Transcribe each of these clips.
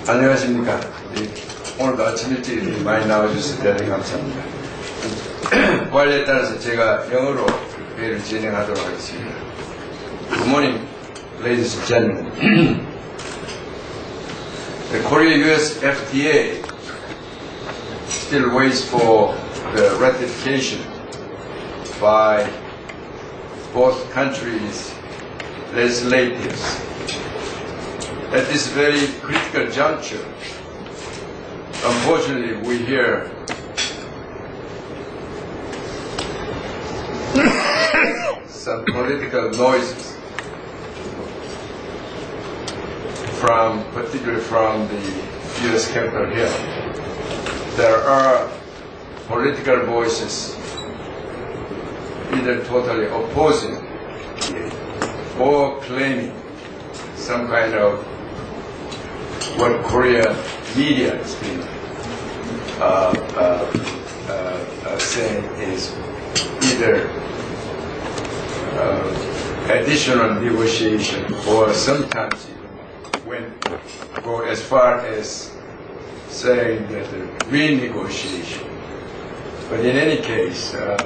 안녕하십니까. 오늘도 아침 일찍 많이 나와주셔서 대단히 감사합니다. 관리에 따라서 제가 영어로 회의를 진행하도록 하겠습니다. Good morning, ladies and gentlemen. The Korea-US FTA still waits for the ratification by both countries' legislators. At this very critical juncture, unfortunately, we hear some political noises particularly from the U.S. Capitol Hill. There are political voices either totally opposing or claiming some kind of what Korea media has been saying is either additional negotiation or sometimes even go as far as saying that the renegotiation. But in any case, of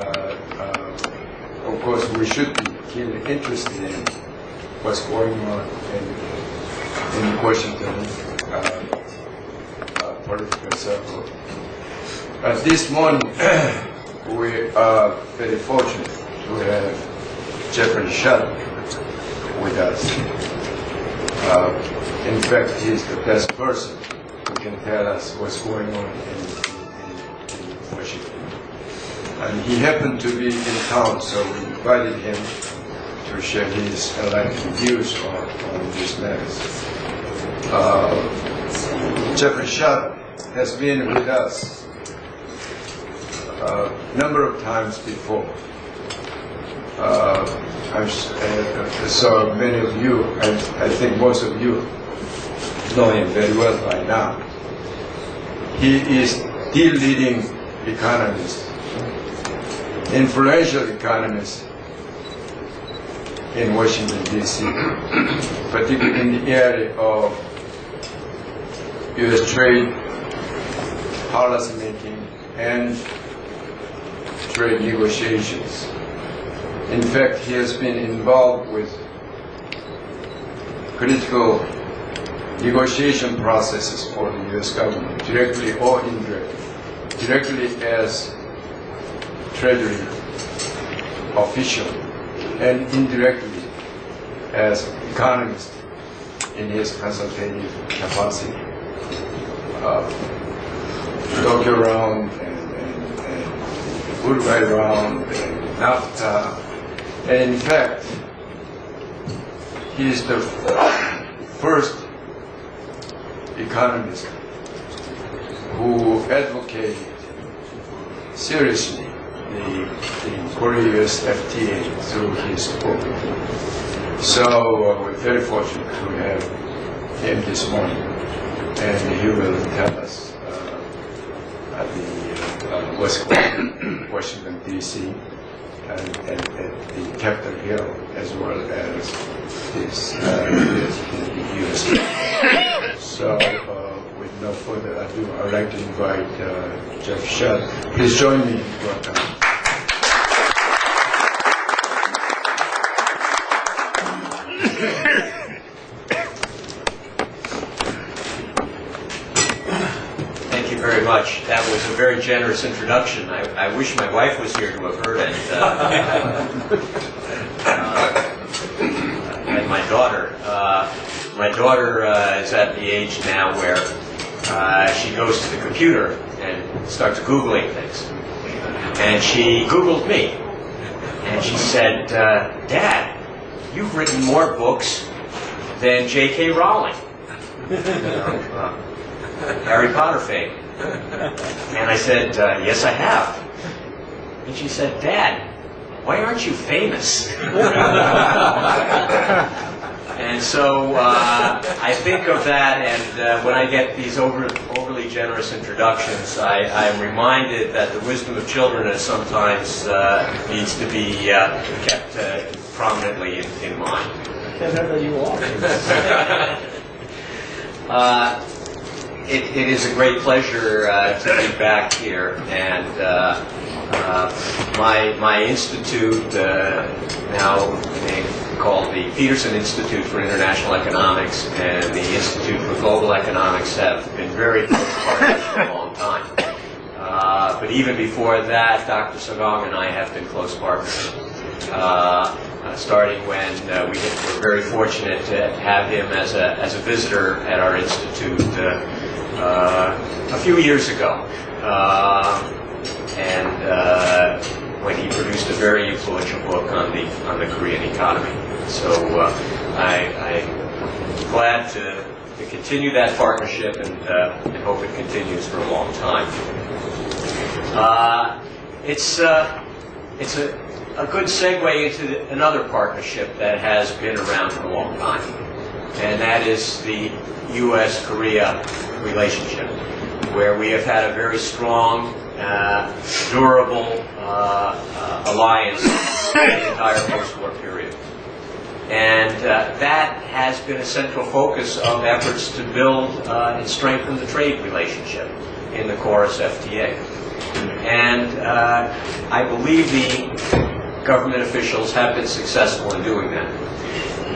course, we should be keenly interested in what's going on in Washington political circle. At this morning, we are very fortunate to have Jeffrey Schott with us. In fact, he's the best person who can tell us what's going on in Washington. And he happened to be in town, so we invited him to share his enlightened views on these matters. Jeffrey Schott has been with us a number of times before. So many of you, I think most of you, know him very well by now. He is the leading economist, influential economist in Washington, D.C., particularly in the area of U.S. trade, policy making, and trade negotiations. In fact, he has been involved with critical negotiation processes for the U.S. government, directly or indirectly. Directly as Treasury official, and indirectly as economist in his consultative capacity. Tokyo Round and Uruguay Round and NAFTA. And in fact, he is the first economist who advocated seriously the Korea-US FTA through his book. So we're very fortunate to have him this morning, and he will tell us what's going on in Washington, D.C. and at the Capitol Hill, as well as his U.S. So with no further ado, I'd like to invite Jeff Schott. Please join me in welcoming. Thank you very much. That was a very generous introduction. I wish my wife was here to have heard it. And my daughter. My daughter is at the age now where she goes to the computer and starts Googling things. And she Googled me. And she said, Dad, you've written more books than J.K. Rowling. Harry Potter fame. And I said, yes, I have. And she said, Dad, why aren't you famous? And so I think of that, and when I get these overly generous introductions, I'm reminded that the wisdom of children is sometimes needs to be kept prominently in mind. Wherever you are. it is a great pleasure to be back here, and my institute, now called the Peterson Institute for International Economics and the Institute for Global Economics, have been very close partners for a long time. But even before that, Dr. Sagong and I have been close partners. Starting when we were very fortunate to have him as a visitor at our institute a few years ago, and when he produced a very influential book on the Korean economy. So I'm glad to continue that partnership, and hope it continues for a long time. It's a good segue into another partnership that has been around for a long time, and that is the U.S.-Korea relationship, where we have had a very strong, durable alliance the entire post-war period. And that has been a central focus of efforts to build and strengthen the trade relationship in the KORUS FTA. And I believe the government officials have been successful in doing that.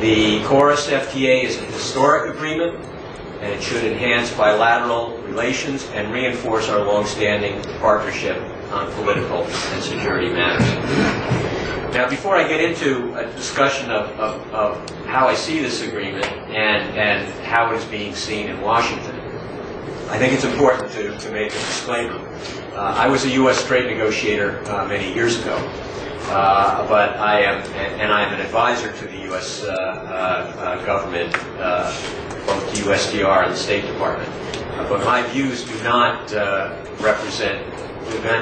The KORUS FTA is a historic agreement, and it should enhance bilateral relations and reinforce our long-standing partnership on political and security matters. Now, before I get into a discussion of how I see this agreement and how it is being seen in Washington, I think it's important to make a disclaimer. I was a U.S. trade negotiator many years ago, but I'm an advisor to the U.S. government, both the USDR and the State Department. But my views do not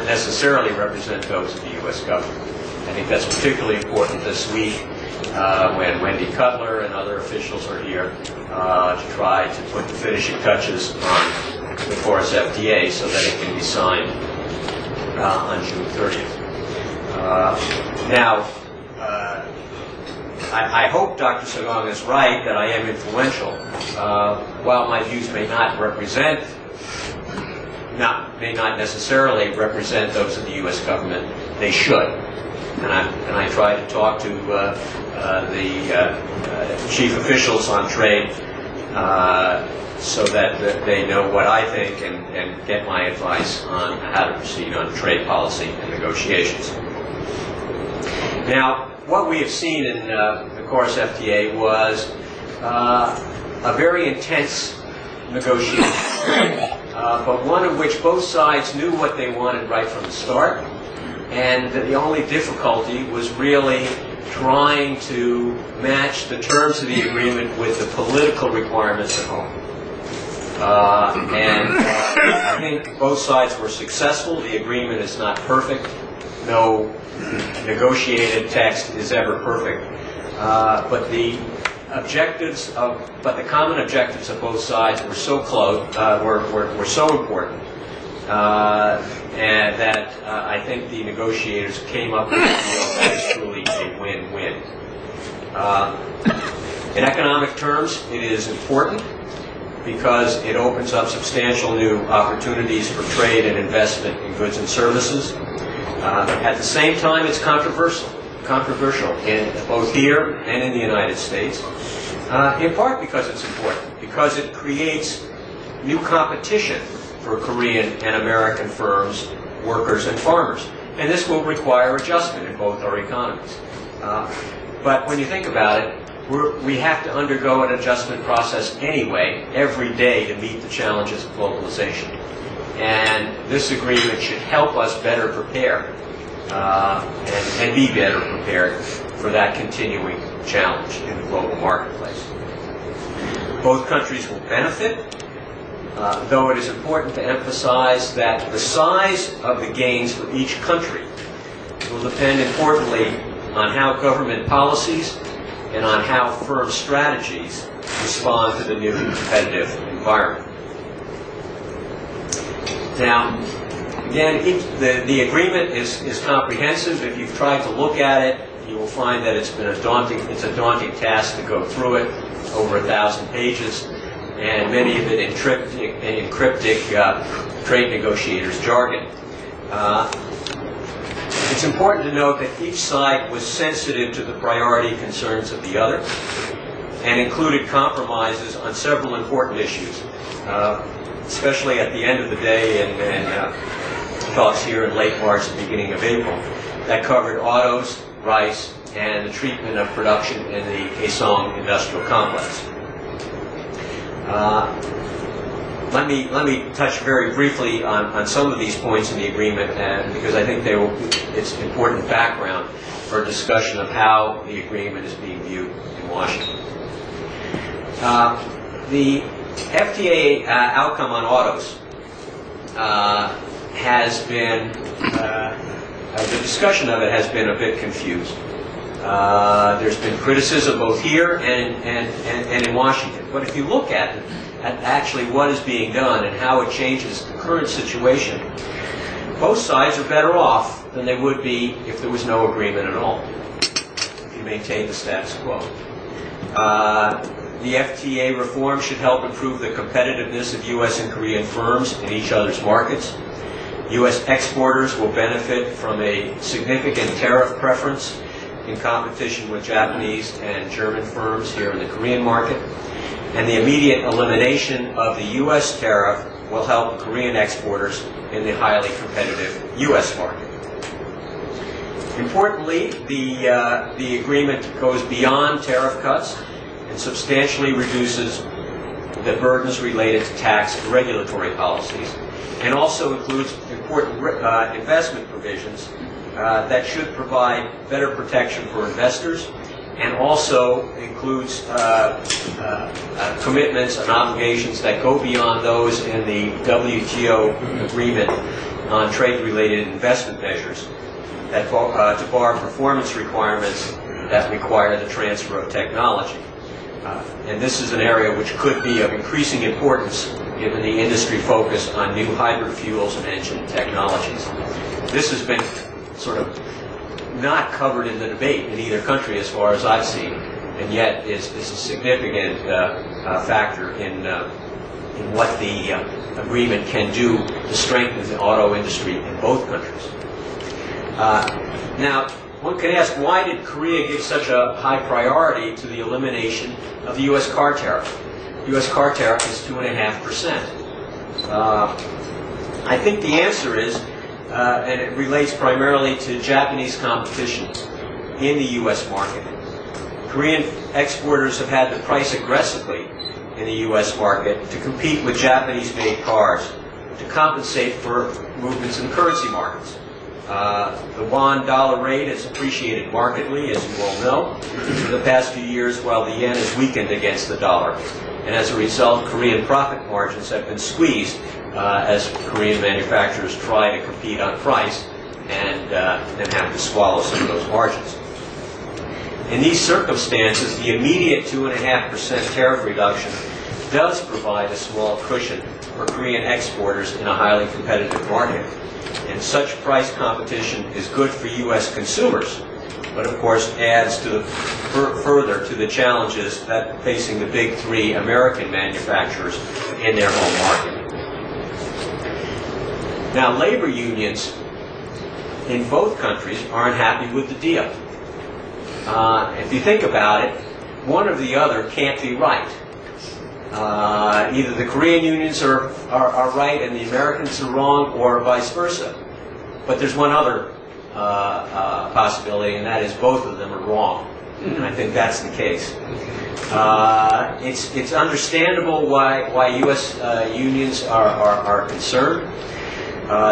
necessarily represent those of the U.S. government. I think that's particularly important this week when Wendy Cutler and other officials are here to try to put the finishing touches on the KORUS FTA so that it can be signed on June 30th. Now, I hope Dr. Sagong is right that I am influential. While my views may not necessarily represent those of the U.S. government, they should. And I try to talk to the chief officials on trade so that they know what I think and get my advice on how to proceed on trade policy and negotiations. Now, what we have seen in the KORUS FTA was a very intense negotiation, but one in which both sides knew what they wanted right from the start, and the only difficulty was really trying to match the terms of the agreement with the political requirements at home. I think both sides were successful. The agreement is not perfect. No negotiated text is ever perfect. But the common objectives of both sides were so close, were so important, and that I think the negotiators came up with a deal that is truly a win-win. In economic terms, it is important because it opens up substantial new opportunities for trade and investment in goods and services. At the same time, it's controversial in both here and in the United States, in part because it's important, because it creates new competition for Korean and American firms, workers, and farmers. And this will require adjustment in both our economies. But when you think about it, we have to undergo an adjustment process anyway, every day, to meet the challenges of globalization. And this agreement should help us better prepare and be better prepared for that continuing challenge in the global marketplace. Both countries will benefit, though it is important to emphasize that the size of the gains for each country will depend importantly on how government policies and on how firm strategies respond to the new competitive environment. Now, again, the agreement is comprehensive. If you've tried to look at it, you will find that it's a daunting task to go through it, over 1,000 pages. and many of it in cryptic trade negotiators' jargon. It's important to note that each side was sensitive to the priority concerns of the other and included compromises on several important issues, especially at the end of the day and talks here in late March and beginning of April, that covered autos, rice, and the treatment of production in the Kaesong industrial complex. Let me touch very briefly on some of these points in the agreement, because I think it's important background for a discussion of how the agreement is being viewed in Washington. The FTA outcome on autos has been, the discussion of it has been a bit confused. There's been criticism both here and in Washington. But if you look at actually what is being done and how it changes the current situation, both sides are better off than they would be if there was no agreement at all, if you maintain the status quo. The FTA reform should help improve the competitiveness of U.S. and Korean firms in each other's markets. U.S. exporters will benefit from a significant tariff preference in competition with Japanese and German firms here in the Korean market. And the immediate elimination of the U.S. tariff will help Korean exporters in the highly competitive U.S. market. Importantly, the agreement goes beyond tariff cuts and substantially reduces the burdens related to tax and regulatory policies, and also includes important investment provisions that should provide better protection for investors, and also includes commitments and obligations that go beyond those in the WTO agreement on trade-related investment measures that to bar performance requirements that require the transfer of technology. And this is an area which could be of increasing importance given the industry focus on new hybrid fuels and engine technologies. This has been sort of not covered in the debate in either country as far as I've seen, and yet is a significant factor in what the agreement can do to strengthen the auto industry in both countries. Now, one can ask, why did Korea give such a high priority to the elimination of the U.S. car tariff? The U.S. car tariff is 2.5%. I think the answer is, and it relates primarily to Japanese competition in the U.S. market. Korean exporters have had to price aggressively in the U.S. market to compete with Japanese-made cars to compensate for movements in currency markets. The won-dollar rate has appreciated markedly, as you all know, for the past few years, while the yen has weakened against the dollar. And as a result, Korean profit margins have been squeezed as Korean manufacturers try to compete on price and then have to swallow some of those margins. In these circumstances, the immediate 2.5% tariff reduction does provide a small cushion for Korean exporters in a highly competitive market. And such price competition is good for U.S. consumers, but of course adds to further to the challenges that facing the big three American manufacturers in their home market. Now, labor unions in both countries aren't happy with the deal. If you think about it, one or the other can't be right. Either the Korean unions are right and the Americans are wrong, or vice versa. But there's one other possibility, and that is both of them are wrong. And I think that's the case. It's understandable why U.S. unions are concerned.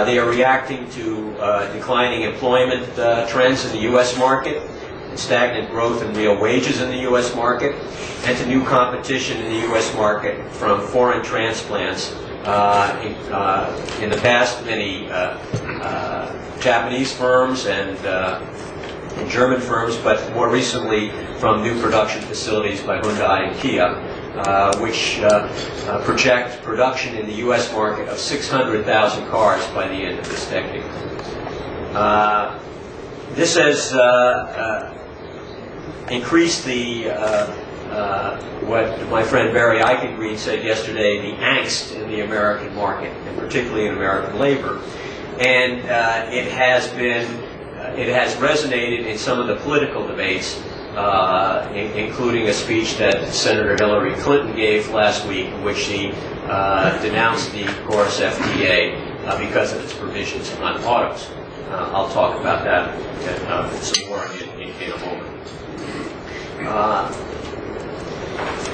They are reacting to declining employment trends in the U.S. market, stagnant growth in real wages in the U.S. market, and to new competition in the U.S. market from foreign transplants. In the past, many Japanese firms and German firms, but more recently from new production facilities by Hyundai and Kia, which project production in the U.S. market of 600,000 cars by the end of this decade. This has increased the what my friend Barry Eichengreen said yesterday, the angst in the American market, and particularly in American labor. And it has resonated in some of the political debates, including a speech that Senator Hillary Clinton gave last week, in which she denounced the KORUS FDA because of its provisions on autos. I'll talk about that some more in a moment.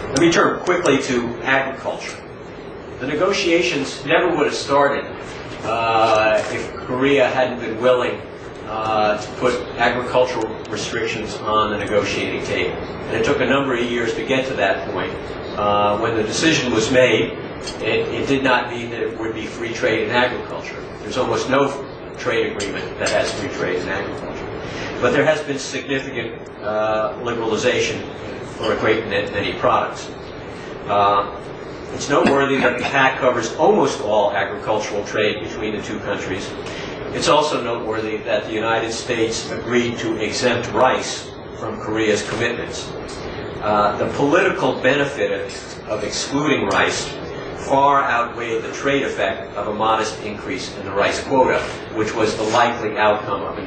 Let me turn quickly to agriculture. The negotiations never would have started if Korea hadn't been willing to put agricultural restrictions on the negotiating table. And it took a number of years to get to that point. When the decision was made, it did not mean that it would be free trade in agriculture. There's almost no trade agreement that has free trade in agriculture. But there has been significant liberalization for a great many products. It's noteworthy that the pact covers almost all agricultural trade between the two countries. It's also noteworthy that the United States agreed to exempt rice from Korea's commitments. The political benefit of excluding rice far outweighed the trade effect of a modest increase in the rice quota, which was the likely outcome of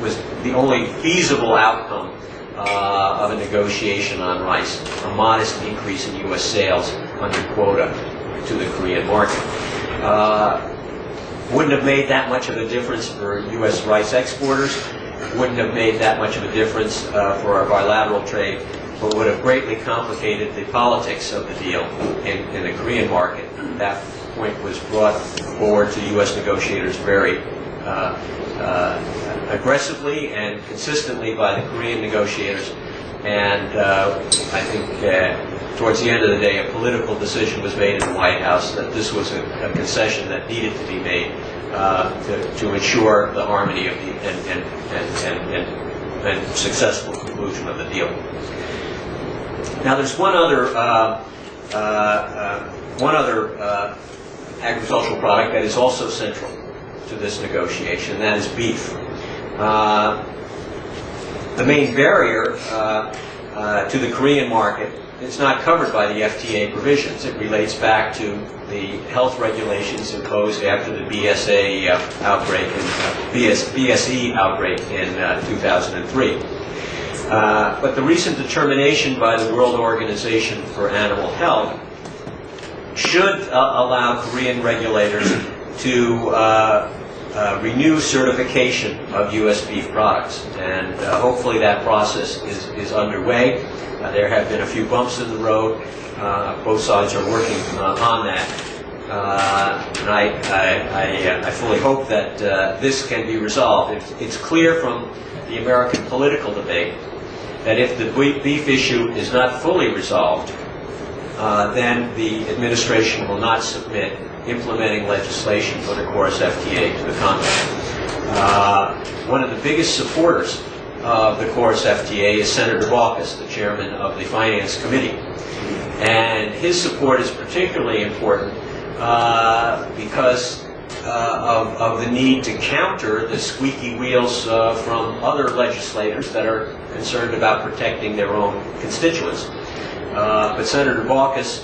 was the only feasible outcome of a negotiation on rice, a modest increase in U.S. sales under quota to the Korean market. Wouldn't have made that much of a difference for U.S. rice exporters, wouldn't have made that much of a difference for our bilateral trade, but would have greatly complicated the politics of the deal in the Korean market. That point was brought forward to U.S. negotiators very aggressively and consistently by the Korean negotiators, and I think towards the end of the day a political decision was made in the White House that this was a concession that needed to be made to ensure the harmony of the and successful conclusion of the deal. Now there's one other agricultural product that is also central to this negotiation, and that is beef. The main barrier to the Korean market is not covered by the FTA provisions. It relates back to the health regulations imposed after the BSE outbreak in 2003. But the recent determination by the World Organization for Animal Health should allow Korean regulators to renew certification of U.S. beef products, and hopefully that process is underway. There have been a few bumps in the road. Both sides are working on that. And I fully hope that this can be resolved. It's clear from the American political debate that if the beef issue is not fully resolved, then the administration will not submit implementing legislation for the KORUS FTA to the Congress. One of the biggest supporters of the KORUS FTA is Senator Baucus, the chairman of the Finance Committee. And his support is particularly important because of the need to counter the squeaky wheels from other legislators that are concerned about protecting their own constituents. But Senator Baucus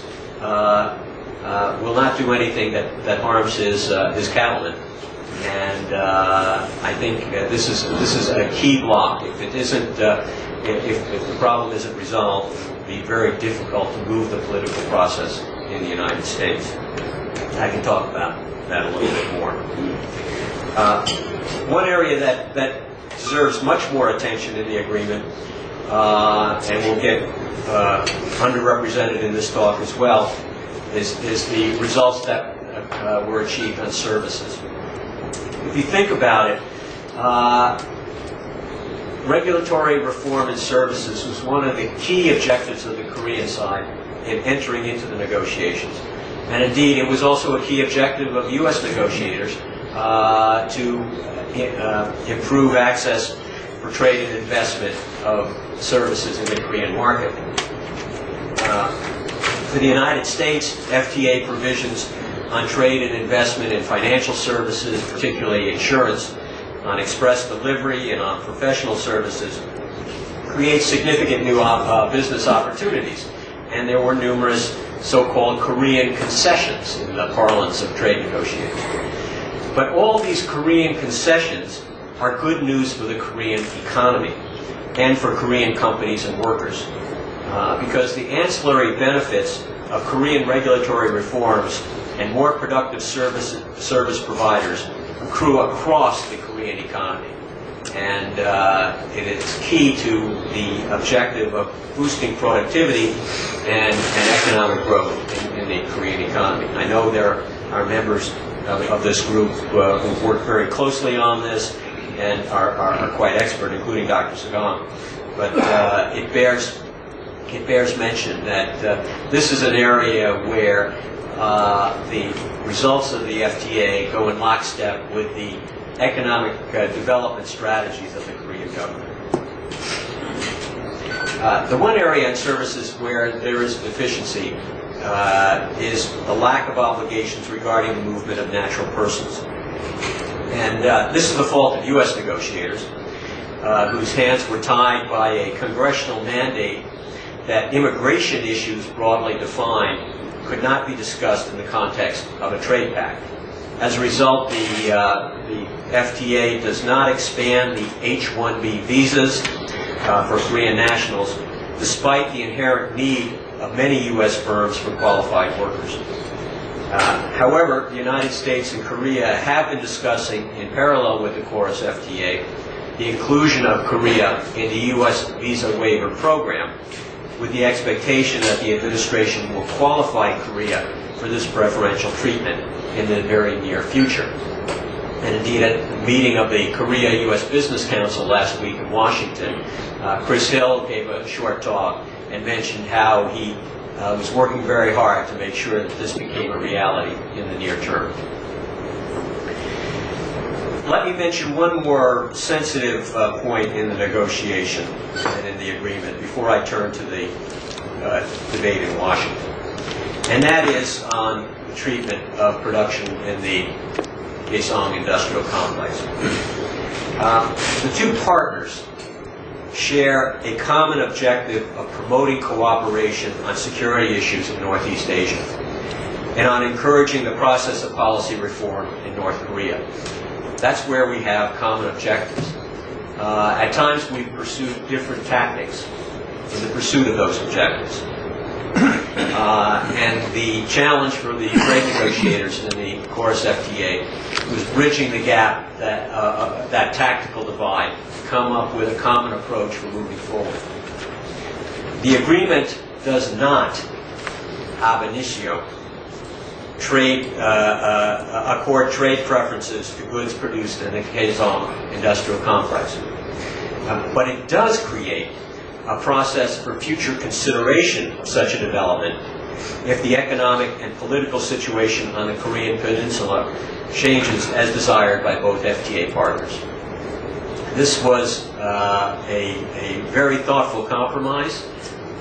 will not do anything that harms his cattlemen, and I think this is a key block. If it isn't, if the problem isn't resolved, it will be very difficult to move the political process in the United States. I can talk about that a little bit more. One area that deserves much more attention in the agreement, and will get underrepresented in this talk as well, is the results that were achieved on services. If you think about it, regulatory reform in services was one of the key objectives of the Korean side in entering into the negotiations. And indeed, it was also a key objective of U.S. negotiators to improve access for trade and investment of services in the Korean market. For the United States, FTA provisions on trade and investment in financial services, particularly insurance, on express delivery, and on professional services create significant new business opportunities. And there were numerous so-called Korean concessions in the parlance of trade negotiators. But all these Korean concessions are good news for the Korean economy and for Korean companies and workers, because the ancillary benefits of Korean regulatory reforms and more productive service providers accrue across the Korean economy. And it is key to the objective of boosting productivity and economic growth in the Korean economy. I know there are members of this group who've worked very closely on this and are quite expert, including Dr. Sagan. But it bears mention that this is an area where the results of the FTA go in lockstep with the economic development strategies of the Korean government. The one area in services where there is deficiency is the lack of obligations regarding the movement of natural persons. And this is the fault of U.S. negotiators, whose hands were tied by a congressional mandate that immigration issues broadly defined could not be discussed in the context of a trade pact. As a result, the FTA does not expand the H-1B visas for Korean nationals, despite the inherent need of many U.S. firms for qualified workers. However, the United States and Korea have been discussing, in parallel with the KORUS FTA, the inclusion of Korea in the U.S. visa waiver program, with the expectation that the administration will qualify Korea for this preferential treatment in the very near future. And indeed, at the meeting of the Korea-U.S. Business Council last week in Washington, Chris Hill gave a short talk and mentioned how he was working very hard to make sure that this became a reality in the near term. Let me mention one more sensitive point in the negotiation and in the agreement before I turn to the debate in Washington. And that is on the treatment of production in the Kaesong industrial complex. The two partners share a common objective of promoting cooperation on security issues in Northeast Asia and on encouraging the process of policy reform in North Korea. That's where we have common objectives. At times we pursue different tactics in the pursuit of those objectives. And the challenge for the trade negotiators in the KORUS FTA was bridging the gap, that tactical divide, to come up with a common approach for moving forward. The agreement does not, ab initio, accord trade preferences to goods produced in the Kaesong industrial complex. But it does create a process for future consideration of such a development if the economic and political situation on the Korean Peninsula changes as desired by both FTA partners. This was a very thoughtful compromise.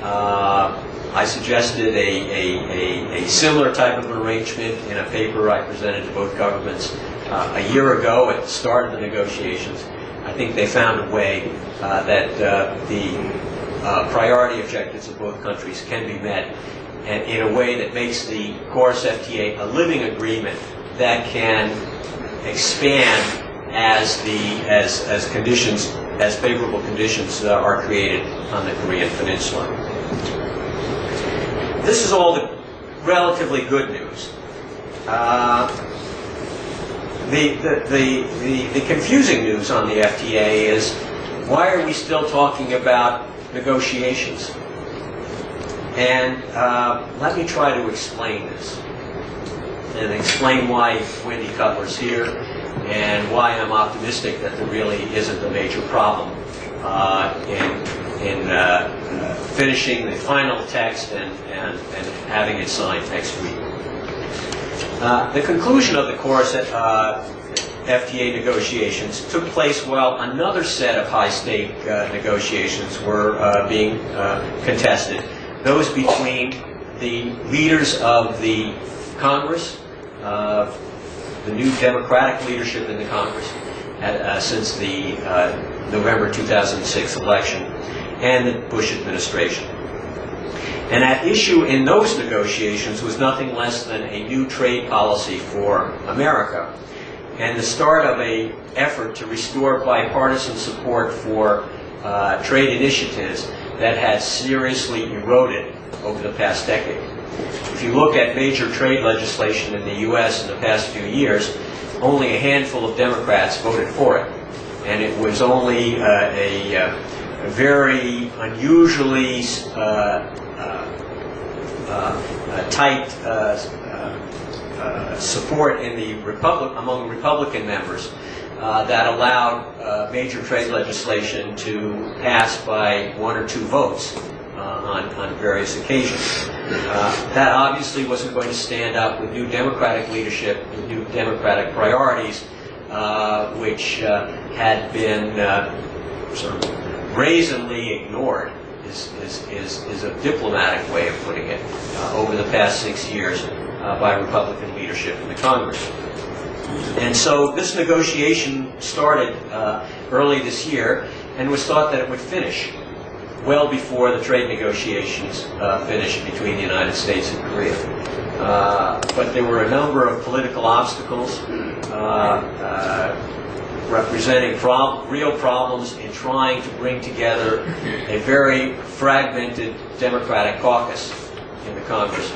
I suggested a similar type of arrangement in a paper I presented to both governments a year ago at the start of the negotiations. I think they found a way that the priority objectives of both countries can be met, and in a way that makes the KORUS FTA a living agreement that can expand as favorable conditions are created on the Korean Peninsula. This is all the relatively good news. The confusing news on the FTA is, why are we still talking about negotiations? And let me try to explain this, and explain why Wendy Cutler's here, and why I'm optimistic that there really isn't a major problem in finishing the final text and having it signed next week. The conclusion of the KORUS FTA negotiations took place while another set of high-stake negotiations were being contested, those between the leaders of the Congress, the new Democratic leadership in the Congress since the November 2006 election, and the Bush administration. And at issue in those negotiations was nothing less than a new trade policy for America and the start of an effort to restore bipartisan support for trade initiatives that had seriously eroded over the past decade. If you look at major trade legislation in the U.S. in the past few years, only a handful of Democrats voted for it. And it was only a very unusually tight support in the among Republican members that allowed major trade legislation to pass by 1 or 2 votes on various occasions. That obviously wasn't going to stand up with new Democratic leadership, with new Democratic priorities, which had been sort of brazenly ignored, is a diplomatic way of putting it, over the past 6 years by Republican leadership in the Congress. And so this negotiation started early this year and was thought that it would finish well before the trade negotiations finished between the United States and Korea. But there were a number of political obstacles representing real problems in trying to bring together a very fragmented Democratic caucus in the Congress.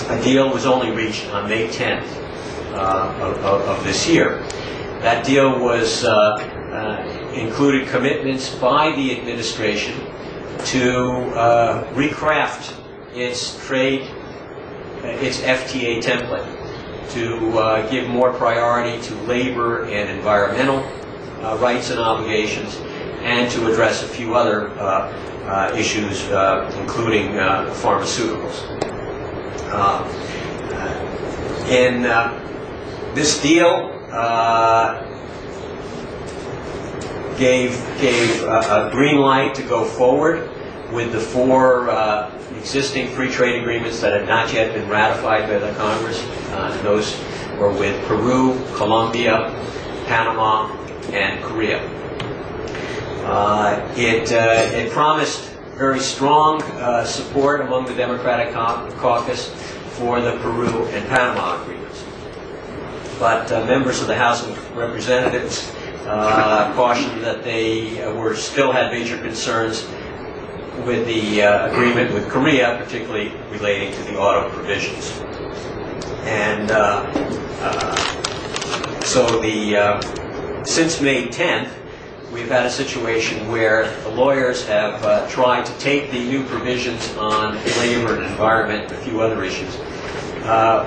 A deal was only reached on May 10th of this year. That deal was included commitments by the administration to recraft its FTA template, to give more priority to labor and environmental rights and obligations, and to address a few other issues, including pharmaceuticals. In this deal, gave a green light to go forward with the 4 existing free trade agreements that had not yet been ratified by the Congress. Those were with Peru, Colombia, Panama, and Korea. It promised very strong support among the Democratic caucus for the Peru and Panama agreements. But members of the House of Representatives cautioned that they still had major concerns with the agreement with Korea, particularly relating to the auto provisions. And since May 10th, we've had a situation where the lawyers have tried to take the new provisions on labor and environment and a few other issues,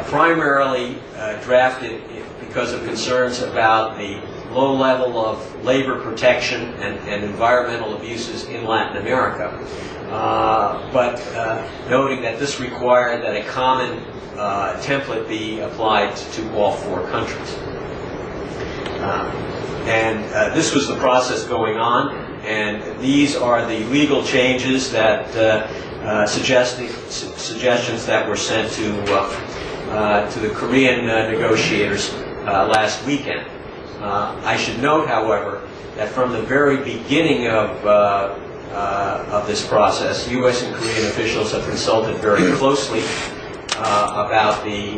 primarily drafted because of concerns about the low level of labor protection and environmental abuses in Latin America, but noting that this required that a common template be applied to all 4 countries. This was the process going on, and these are the legal changes that suggestions that were sent to the Korean negotiators last weekend. I should note, however, that from the very beginning of this process, U.S. and Korean officials have consulted very closely about the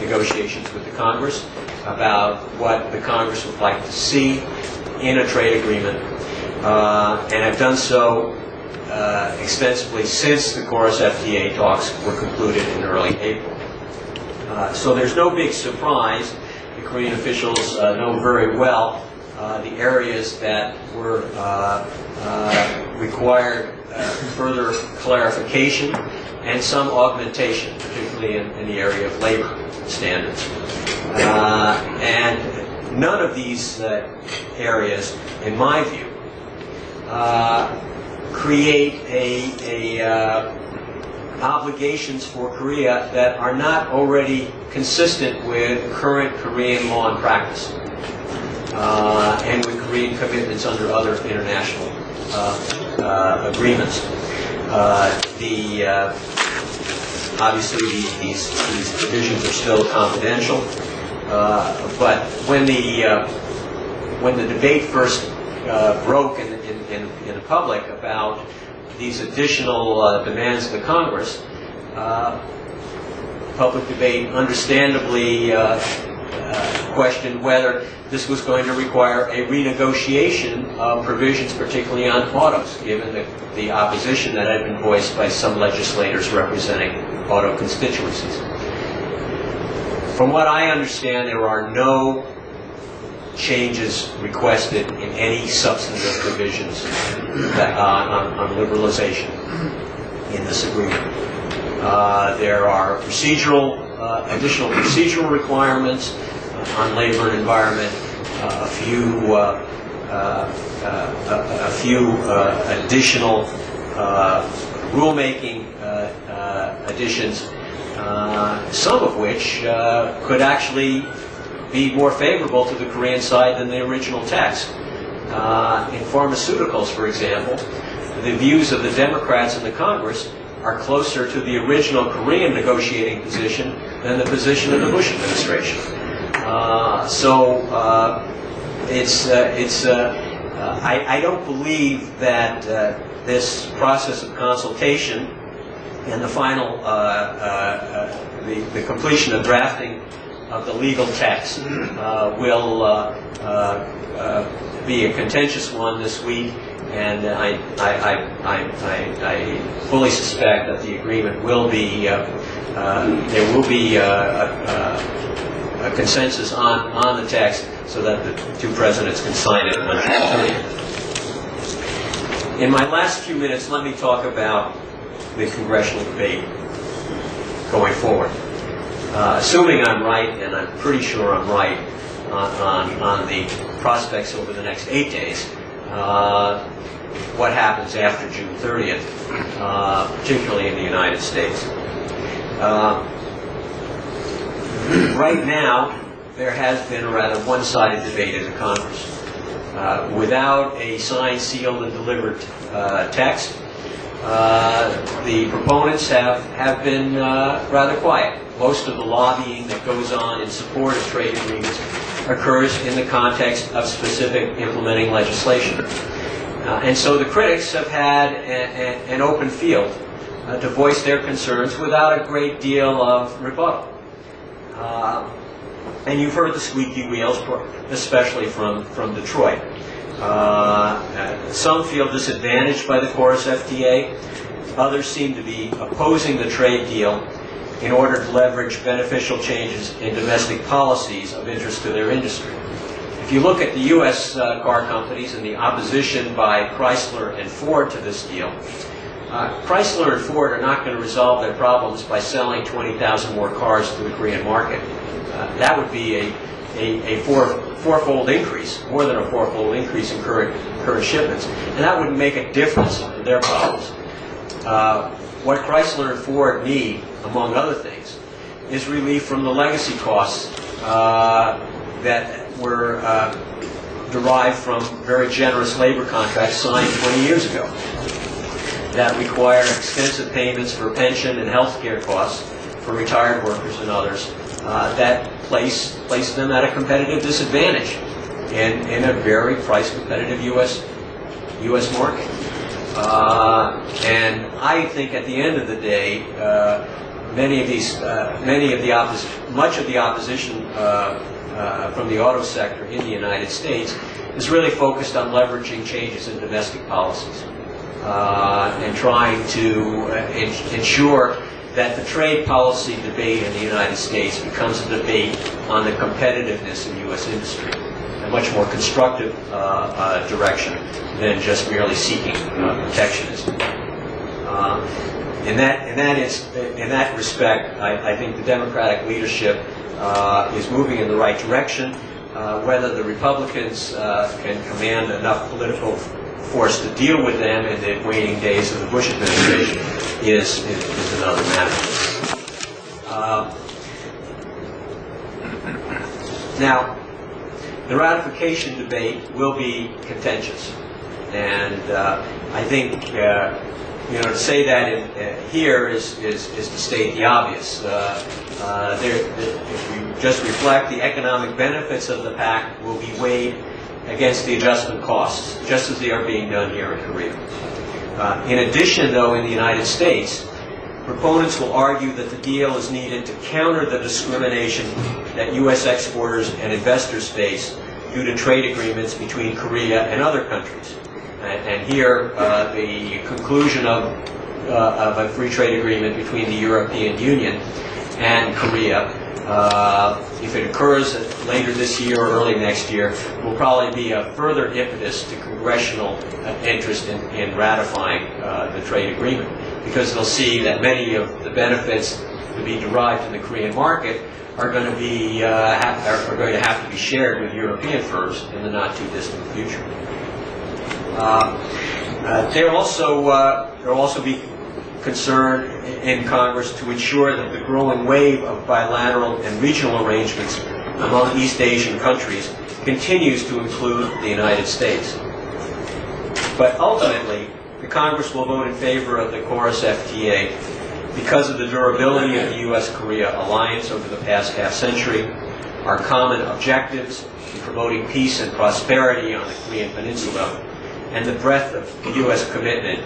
negotiations with the Congress, about what the Congress would like to see in a trade agreement, and have done so extensively since the KORUS FTA talks were concluded in early April. So there's no big surprise. The Korean officials know very well the areas that were required further clarification and some augmentation, particularly in the area of labor standards. And none of these areas, in my view, create obligations for Korea that are not already consistent with current Korean law and practice, and with Korean commitments under other international agreements. Obviously, these provisions are still confidential, but when the debate first broke in the public about these additional demands of the Congress, public debate understandably questioned whether this was going to require a renegotiation of provisions, particularly on autos, given the opposition that had been voiced by some legislators representing auto constituencies. From what I understand, there are no changes requested in any substantive provisions that, on liberalization in this agreement. There are additional procedural requirements on labor and environment, a few additional rulemaking additions, some of which could actually be more favorable to the Korean side than the original text. In pharmaceuticals, for example, the views of the Democrats in the Congress are closer to the original Korean negotiating position than the position of the Bush administration. I don't believe that this process of consultation and the final, the completion of drafting of the legal text will be a contentious one this week, and I fully suspect that the agreement will be, there will be a consensus on the text so that the two presidents can sign it on June 30th. In my last few minutes, let me talk about the congressional debate going forward. Assuming I'm right, and I'm pretty sure I'm right on the prospects over the next 8 days, what happens after June 30th, particularly in the United States. Right now, there has been a rather one-sided debate in the Congress. Without a signed, sealed, and delivered text, the proponents have been rather quiet. Most of the lobbying that goes on in support of trade agreements occurs in the context of specific implementing legislation. And so the critics have had an open field to voice their concerns without a great deal of rebuttal. And you've heard the squeaky wheels, especially from Detroit. Some feel disadvantaged by the KORUS FTA. Others seem to be opposing the trade deal in order to leverage beneficial changes in domestic policies of interest to their industry. If you look at the U.S. car companies and the opposition by Chrysler and Ford to this deal, Chrysler and Ford are not going to resolve their problems by selling 20,000 more cars to the Korean market. That would be a fourfold increase, more than a fourfold increase in current shipments, and that wouldn't make a difference in their problems. What Chrysler and Ford need, among other things, is relief from the legacy costs that were derived from very generous labor contracts signed 20 years ago that require extensive payments for pension and health care costs for retired workers and others that place them at a competitive disadvantage in a very price competitive U.S. market. And I think at the end of the day, much of the opposition from the auto sector in the United States is really focused on leveraging changes in domestic policies and trying to ensure that the trade policy debate in the United States becomes a debate on the competitiveness of U.S. industry, a much more constructive direction than just merely seeking protectionism. In that respect, I think the Democratic leadership is moving in the right direction. Whether the Republicans can command enough political force to deal with them in the waning days of the Bush administration is another matter. Now, the ratification debate will be contentious, and I think to say that here is to state the obvious. If we just reflect, the economic benefits of the pact will be weighed against the adjustment costs, just as they are being done here in Korea. In addition, though, in the United States, proponents will argue that the deal is needed to counter the discrimination that U.S. exporters and investors face due to trade agreements between Korea and other countries. And here, the conclusion of a free trade agreement between the European Union and Korea, if it occurs later this year or early next year, will probably be a further impetus to congressional interest in ratifying the trade agreement, because they'll see that many of the benefits to be derived in the Korean market are going to be are going to have to be shared with European firms in the not too distant future. There'll also be concern in Congress to ensure that the growing wave of bilateral and regional arrangements among East Asian countries continues to include the United States. But ultimately, the Congress will vote in favor of the KORUS FTA because of the durability of the U.S.-Korea alliance over the past half-century, our common objectives in promoting peace and prosperity on the Korean Peninsula, and the breadth of the U.S. commitment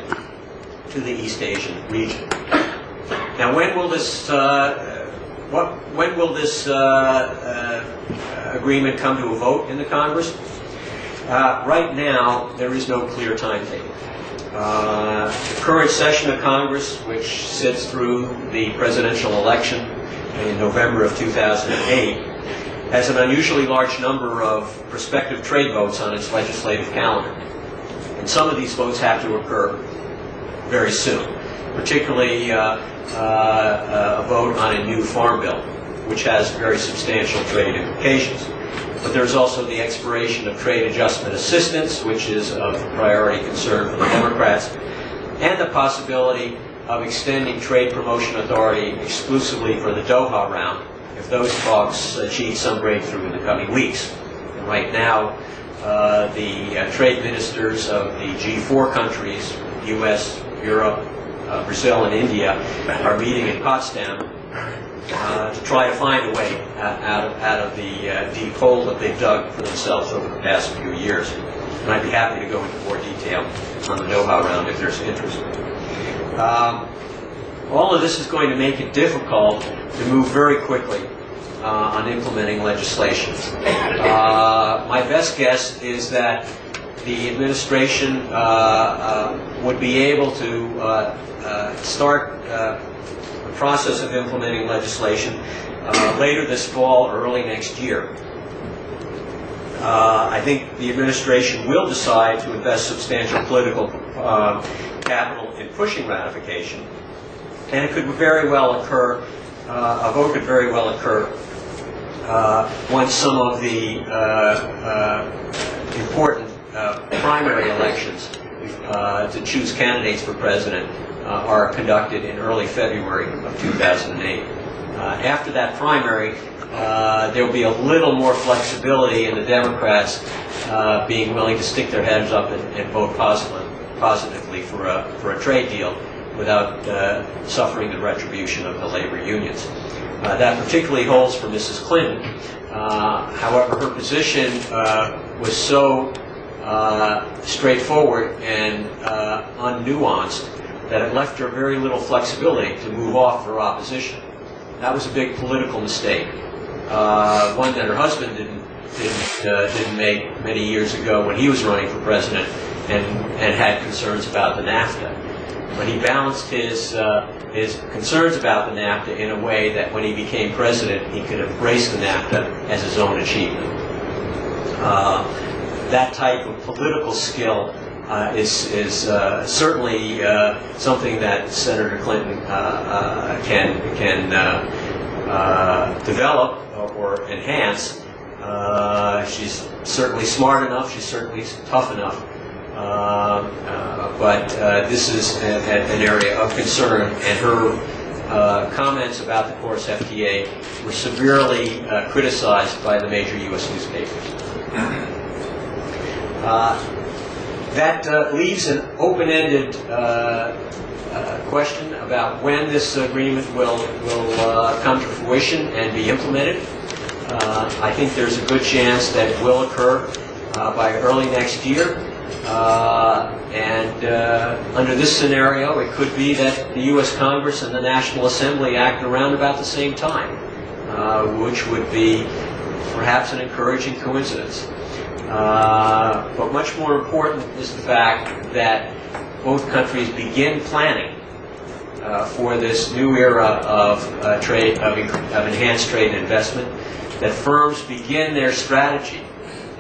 to the East Asian region. Now, when will this agreement come to a vote in the Congress? Right now, there is no clear timetable. The current session of Congress, which sits through the presidential election in November of 2008, has an unusually large number of prospective trade votes on its legislative calendar. And some of these votes have to occur very soon, particularly a vote on a new farm bill, which has very substantial trade implications. But there's also the expiration of trade adjustment assistance, which is of priority concern for the Democrats, and the possibility of extending trade promotion authority exclusively for the Doha round if those talks achieve some breakthrough in the coming weeks. And right now, the trade ministers of the G4 countries, U.S., Europe, Brazil, and India, are meeting in Potsdam to try to find a way out of the deep hole that they've dug for themselves over the past few years. And I'd be happy to go into more detail on the Doha round if there's interest. All of this is going to make it difficult to move very quickly on implementing legislation. My best guess is that the administration would be able to start the process of implementing legislation later this fall or early next year. I think the administration will decide to invest substantial political capital in pushing ratification, and it could very well occur, a vote could very well occur once some of the important primary elections to choose candidates for president are conducted in early February of 2008. After that primary, there will be a little more flexibility in the Democrats being willing to stick their heads up and vote positively for a trade deal without suffering the retribution of the labor unions. That particularly holds for Mrs. Clinton. However, her position was so straightforward and unnuanced that it left her very little flexibility to move off her opposition. That was a big political mistake, one that her husband didn't make many years ago when he was running for president and had concerns about the NAFTA. But he balanced his concerns about the NAFTA in a way that when he became president, he could embrace the NAFTA as his own achievement. That type of political skill is certainly something that Senator Clinton can develop or enhance. She's certainly smart enough. She's certainly tough enough. But this is an area of concern, and her comments about the KORUS FTA were severely criticized by the major U.S. newspapers. That leaves an open-ended question about when this agreement will come to fruition and be implemented. I think there's a good chance that it will occur by early next year. Under this scenario, it could be that the U.S. Congress and the National Assembly act around about the same time, which would be perhaps an encouraging coincidence. But much more important is the fact that both countries begin planning for this new era of trade, of enhanced trade and investment, that firms begin their strategy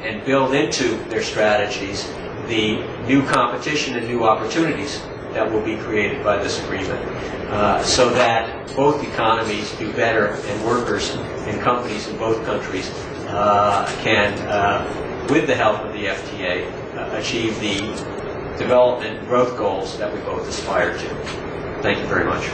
and build into their strategies the new competition and new opportunities that will be created by this agreement, so that both economies do better and workers and companies in both countries can, with the help of the FTA, achieve the development and growth goals that we both aspire to. Thank you very much.